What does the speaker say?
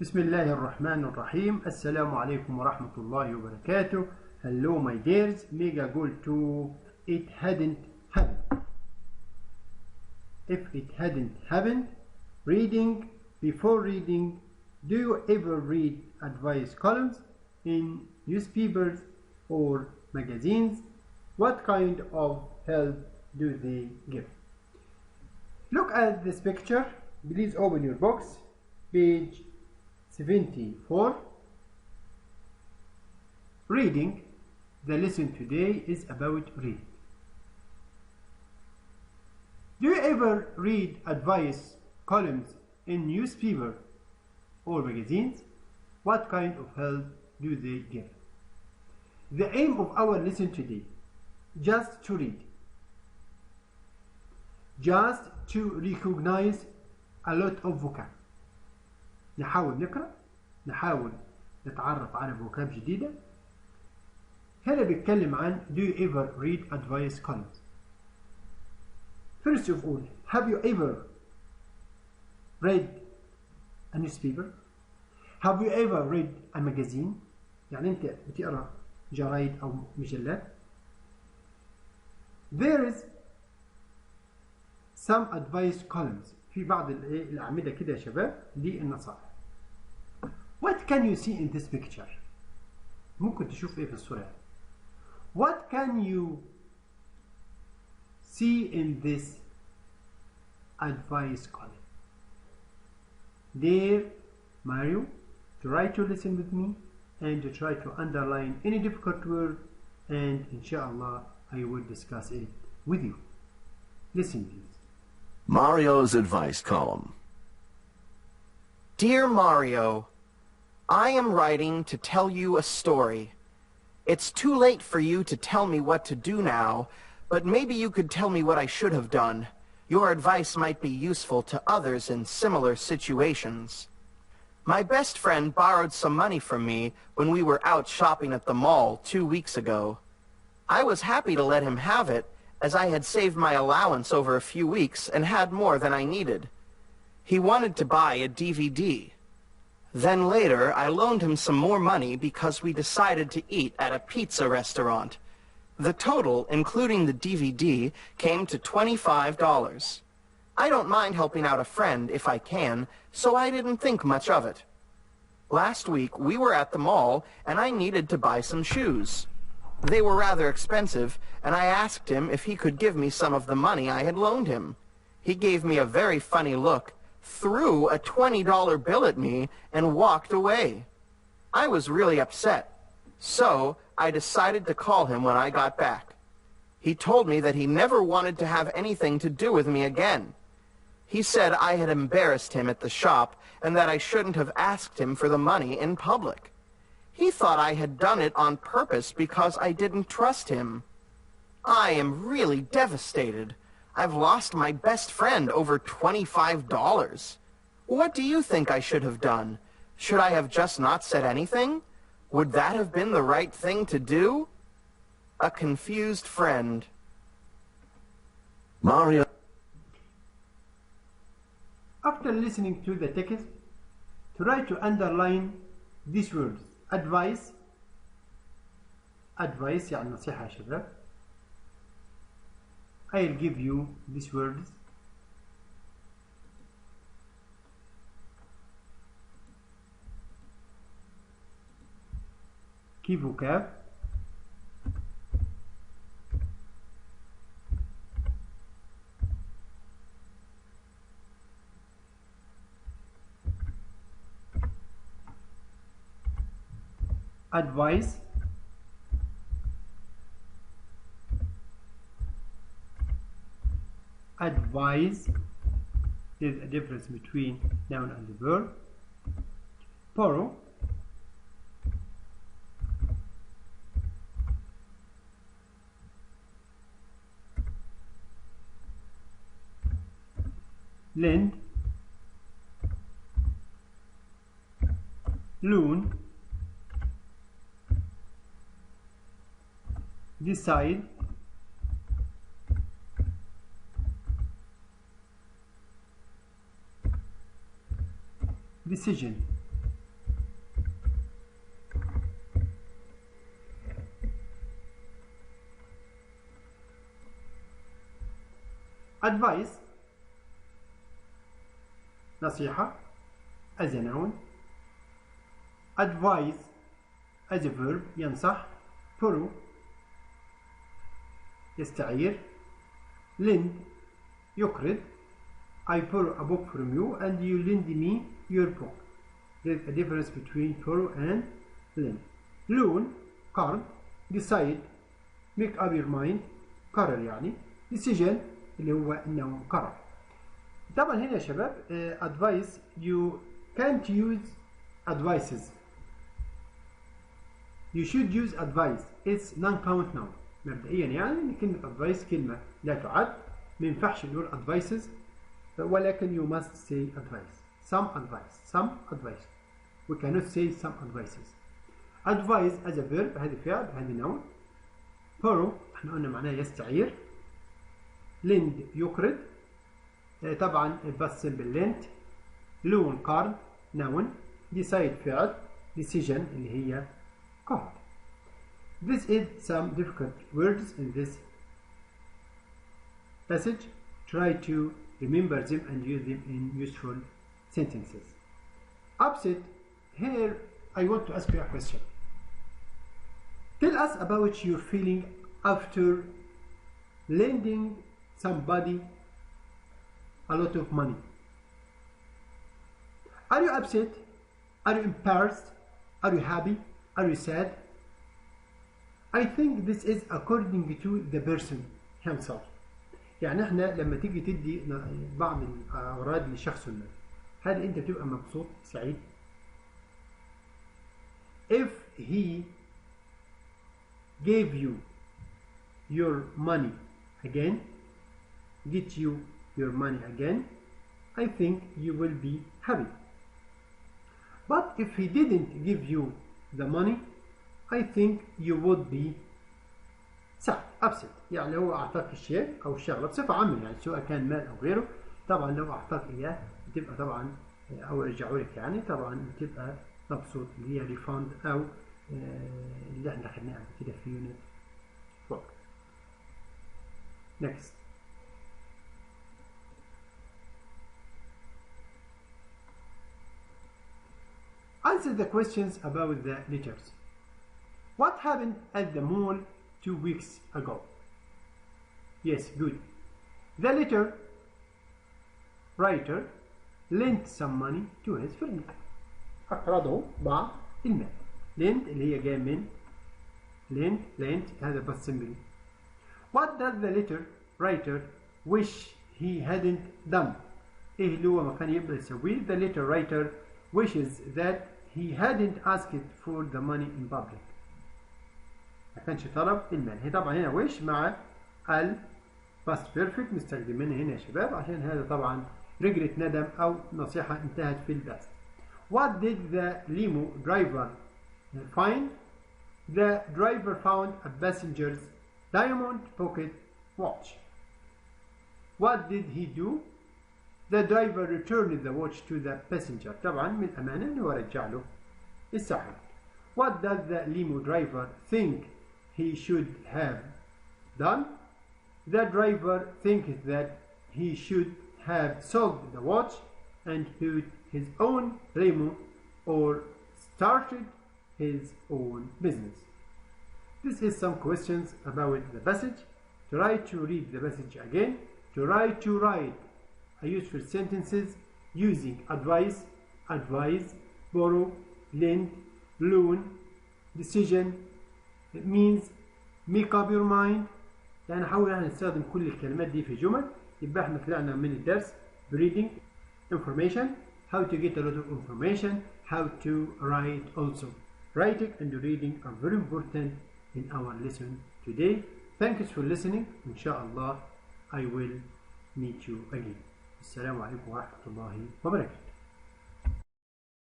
بسم الله الرحمن الرحيم. السلام عليكم ورحمة الله وبركاته. Hello my dears. Mega goal to it hadn't happened. If it hadn't happened, reading. Before reading, do you ever read advice columns in newspapers or magazines? What kind of help do they give? Look at this picture. Please open your books. Page 74. Reading. The lesson today is about reading. Do you ever read advice columns in newspaper or magazines? What kind of help do they give? The aim of our lesson today, just to read, just to recognize a lot of vocab. نحاول نقرأ، نحاول نتعرف على vocab جديدة. هنا بيتكلم عن do you ever read advice columns. First of all, have you ever read a newspaper? Have you ever read a magazine? يعني أنت بتقرأ جرايد أو مجلات. There is some advice columns. في بعض الأعمدة كده يا شباب للنصائح. What can you see in this picture? ممكن تشوف إيه في الصورة؟ What can you see in this advice column? Dear Mario, try to listen with me and to try to underline any difficult word, and inshallah I will discuss it with you. Listen please. Mario's advice column. Dear Mario, I am writing to tell you a story. It's too late for you to tell me what to do now, but maybe you could tell me what I should have done. Your advice might be useful to others in similar situations. My best friend borrowed some money from me when we were out shopping at the mall 2 weeks ago. I was happy to let him have it, as I had saved my allowance over a few weeks and had more than I needed. He wanted to buy a DVD. Then later, I loaned him some more money because we decided to eat at a pizza restaurant. The total, including the DVD, came to $25. I don't mind helping out a friend if I can, so I didn't think much of it. Last week, we were at the mall, and I needed to buy some shoes. They were rather expensive, and I asked him if he could give me some of the money I had loaned him. He gave me a very funny look, threw a $20 bill at me, and walked away. I was really upset, so I decided to call him when I got back. He told me that he never wanted to have anything to do with me again. He said I had embarrassed him at the shop and that I shouldn't have asked him for the money in public. He thought I had done it on purpose because I didn't trust him. I am really devastated. I've lost my best friend over $25. What do you think I should have done? Should I have just not said anything? Would that have been the right thing to do? A confused friend. Mario. After listening to the text, try to underline these words. Advice. Advice يعني نصيحة يا شباب. I'll give you these words. Key vocab. Advice. Advise. There's a difference between noun and the verb. Borrow. Lend. Loan. Decide. decision. advice نصيحة as a noun. Advise as a verb ينصح. borrow يستعير. lend يقرض. I borrow a book from you and you lend me your book. There's a difference between borrow and lend. loan قرض. decide make up your mind قرر يعني. decision اللي هو انه قرار. طبعا هنا يا شباب advice you can't use advices. You should use advice. It's non-count noun. مبدئيا يعني ان كلمة advice كلمة لا تعد. ما ينفعش نقول advices ولكن you must say advice. Some advice. We cannot say some advices. Advise as a verb هذا فعل هذا noun. borrow احنا قلنا معناه يستعير. lend يقرض. طبعا الباست سمبل lent. loan قرض noun. decide فعل. decision اللي هي قرض. This is some difficult words in this passage. Try to remember them and use them in useful sentences. Upset. Here I want to ask you a question. Tell us about your feeling after lending somebody a lot of money. Are you upset? Are you embarrassed? Are you happy? Are you sad? I think this is according to the person himself. يعني احنا لما تيجي تدي بعض الأغراض لشخص ما، هل انت بتبقى مبسوط سعيد؟ If he gave you your money again, get you your money again, I think you will be happy. But if he didn't give you the money, I think you would be sad, upset. يعني لو أعطاك الشيء أو الشغلة بصفة عامة يعني سواء كان مال أو غيره، طبعا لو أعطاك إياه بتبقى طبعا أو رجعوا لك يعني طبعا بتبقى مبسوط اللي هي ريفاند أو اللي احنا خدناها قبل كده في يونت 4. Next. Answer the questions about the letters. What happened at the mall 2 weeks ago? Yes, good. The letter writer lent some money to his friend. أقرضه بعض المال. lent اللي هي جاية من lent هذا بس سمبلي. What does the letter writer wish he hadn't done? إيه اللي هو ما كان يقدر يسويه؟ The letter writer wishes that he hadn't asked for the money in public. ما كانش طلب المال. هي طبعا هنا wish مع ال past perfect مستخدمينها هنا يا شباب عشان هذا طبعا regret ندم أو نصيحة انتهت في الباست. What did the limo driver find? The driver found a passenger's diamond pocket watch. What did he do? The driver returned the watch to the passenger. طبعا من الأمانة إنه رجع له الساعة. What does the limo driver think he should have done? The driver thinks that he should have sold the watch and put his own limo or started his own business. This is some questions about the passage. Try to read the passage again. Try to write useful sentences using advice, borrow, lend, loan, decision. It means make up your mind. يعني حاول احنا نستخدم كل الكلمات دي في جمل. يبقى احنا طلعنا من الدرس reading information, how to get a lot of information, how to write also. Writing and reading are very important in our lesson today. Thanks for listening. Inshallah I will meet you again. السلام عليكم ورحمة الله وبركاته.